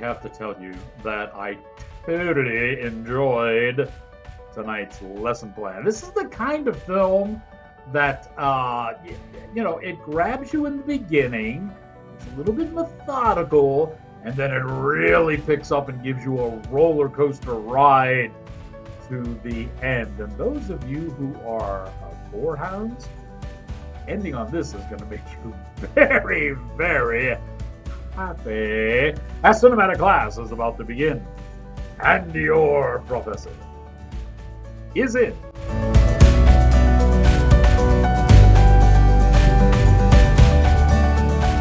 have to tell you that I totally enjoyed tonight's lesson plan. This is the kind of film that, it grabs you in the beginning, it's a little bit methodical, and then it really picks up and gives you a roller coaster ride to the end. And those of you who are gore hounds, ending on this is going to make you very, very happy. Our cinematic class is about to begin, and your professor is in.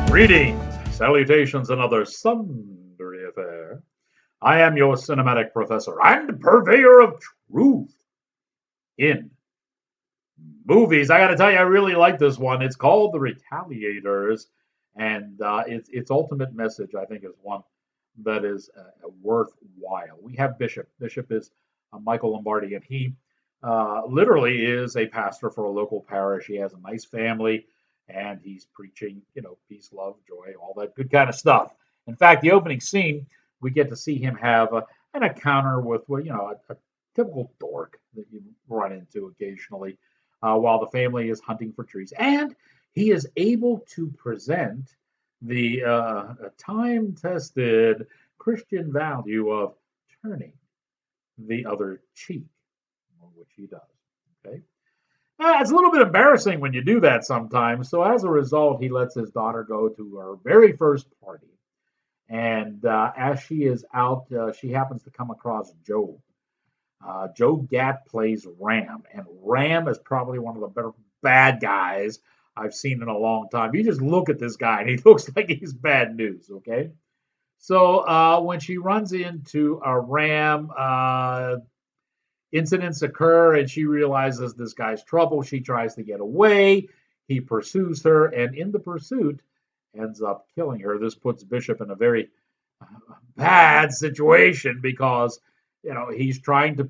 Greetings, salutations, and other sundry affair. I am your cinematic professor and purveyor of truth in movies. I got to tell you, I really like this one. It's called The Retaliators, and its ultimate message, I think, is one that is worthwhile. We have Bishop. Bishop is Michael Lombardi, and he literally is a pastor for a local parish. He has a nice family, and he's preaching, peace, love, joy, all that good kind of stuff. In fact, the opening scene, we get to see him have an encounter with, a typical dork that you run into occasionally while the family is hunting for trees. And he is able to present the time-tested Christian value of turning the other cheek, which he does. Okay, it's a little bit embarrassing when you do that sometimes. So as a result, he lets his daughter go to her very first party, and as she is out, she happens to come across Joe. Joe Gatt plays Ram, and Ram is probably one of the better bad guys I've seen in a long time. You just look at this guy, and he looks like he's bad news, okay? So when she runs into a Ram, incidents occur, and she realizes this guy's trouble. She tries to get away. He pursues her, and in the pursuit, ends up killing her. This puts Bishop in a very bad situation because he's trying to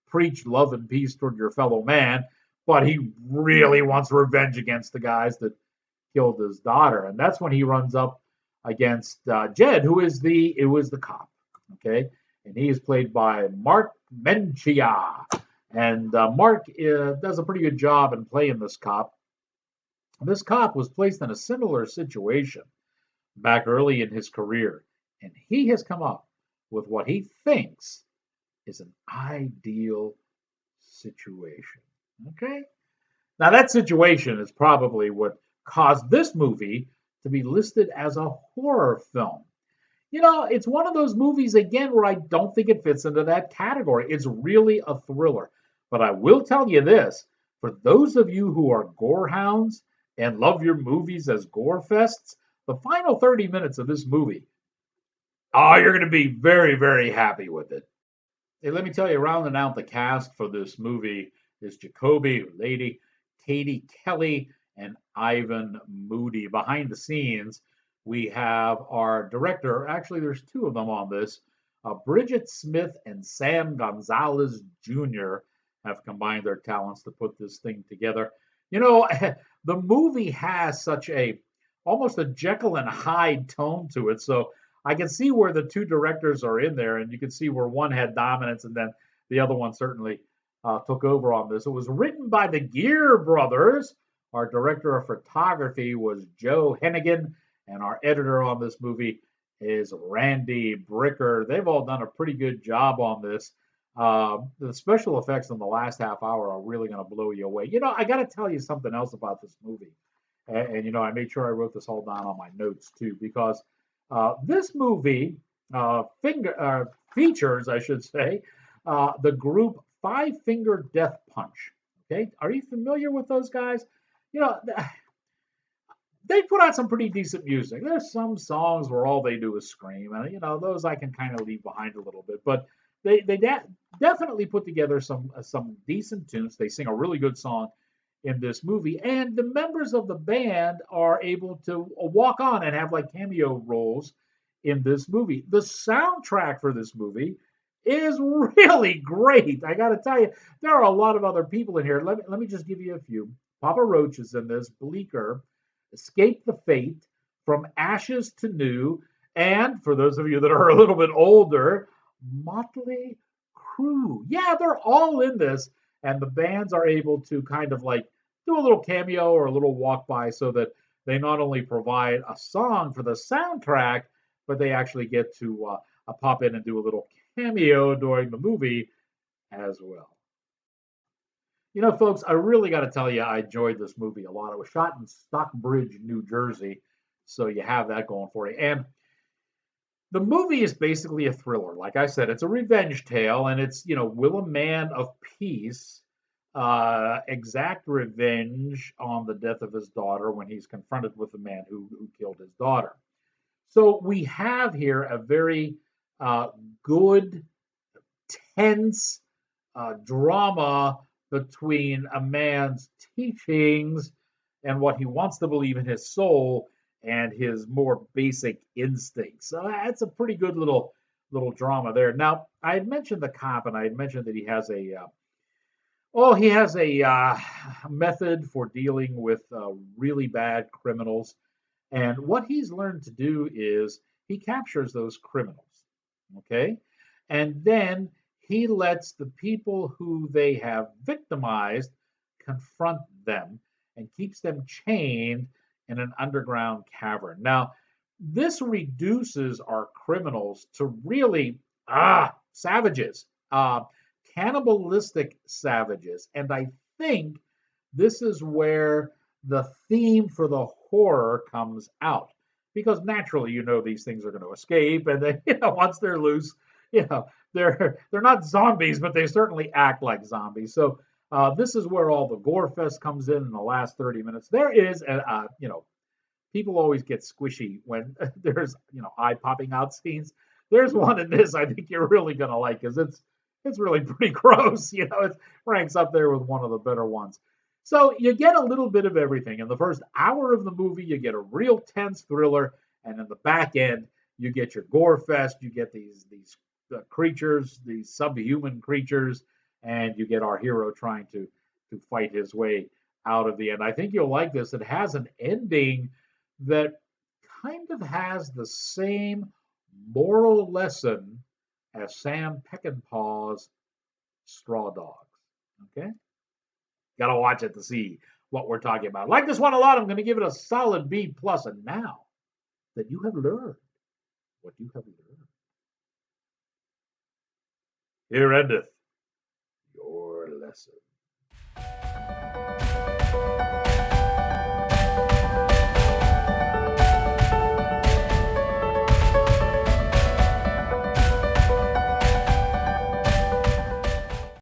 preach love and peace toward your fellow man, but he really wants revenge against the guys that killed his daughter. And that's when he runs up against Jed, who is the cop. Okay. And he is played by Mark Mencia. And Mark does a pretty good job in playing this cop. This cop was placed in a similar situation back early in his career. And he has come up with what he thinks is an ideal situation. Okay? Now, that situation is probably what caused this movie to be listed as a horror film. It's one of those movies, again, where I don't think it fits into that category. It's really a thriller. But I will tell you this, for those of you who are gore hounds and love your movies as gore fests, the final 30 minutes of this movie, you're going to be very, very happy with it. Hey, let me tell you, rounding out the cast for this movie is Jacoby, Lady, Katie Kelly, and Ivan Moody. Behind the scenes, we have our director. Actually, there's two of them on this. Bridget Smith and Sam Gonzalez Jr. have combined their talents to put this thing together. The movie has such almost a Jekyll and Hyde tone to it. So I can see where the two directors are in there, and you can see where one had dominance, and then the other one certainly took over on this. It was written by the Gear brothers. Our director of photography was Joe Hennigan, and our editor on this movie is Randy Bricker. They've all done a pretty good job on this. The special effects in the last half hour are really going to blow you away. I got to tell you something else about this movie. And I made sure I wrote this all down on my notes, too, because this movie features, I should say, the group Five Finger Death Punch. Okay, are you familiar with those guys? They put out some pretty decent music. There's some songs where all they do is scream, and those I can kind of leave behind a little bit. But they definitely put together some decent tunes. They sing a really good song in this movie, and the members of the band are able to walk on and have like cameo roles in this movie. The soundtrack for this movie is really great. I got to tell you, there are a lot of other people in here. Let me just give you a few. Papa Roach is in this, Bleecker, Escape the Fate, From Ashes to New, And for those of you that are a little bit older, Motley Crue. Yeah, they're all in this, and the bands are able to kind of like do a little cameo or a little walk by so that they not only provide a song for the soundtrack, but they actually get to pop in and do a little cameo during the movie as well. You know, folks, I really got to tell you, I enjoyed this movie a lot. It was shot in Stockbridge, New Jersey, so you have that going for you. And the movie is basically a thriller. Like I said, it's a revenge tale, and it's, will a man of peace exact revenge on the death of his daughter when he's confronted with the man who killed his daughter? So we have here a very uh, good, tense drama between a man's teachings and what he wants to believe in his soul and his more basic instincts. So that's a pretty good little drama there. Now, I had mentioned the cop, and I had mentioned that he has a method for dealing with really bad criminals. And what he's learned to do is he captures those criminals, okay? And then he lets the people who they have victimized confront them and keeps them chained in an underground cavern. Now, this reduces our criminals to really savages, cannibalistic savages. And I think this is where the theme for the horror comes out because naturally these things are going to escape, and then once they're loose, they're not zombies, but they certainly act like zombies. So this is where all the gore fest comes in the last 30 minutes. There is people always get squishy when there's eye popping out scenes. There's one in this I think you're really going to like because it's really pretty gross. It ranks up there with one of the better ones. So you get a little bit of everything. In the first hour of the movie, you get a real tense thriller, and in the back end, you get your gore fest. You get these creatures, these subhuman creatures, and you get our hero trying to fight his way out of the end. I think you'll like this. It has an ending that kind of has the same moral lesson as Sam Peckinpah's Straw Dogs. Okay? Got to watch it to see what we're talking about. Like this one a lot, I'm going to give it a solid B plus. And now that you have learned what you have learned, here endeth your lesson.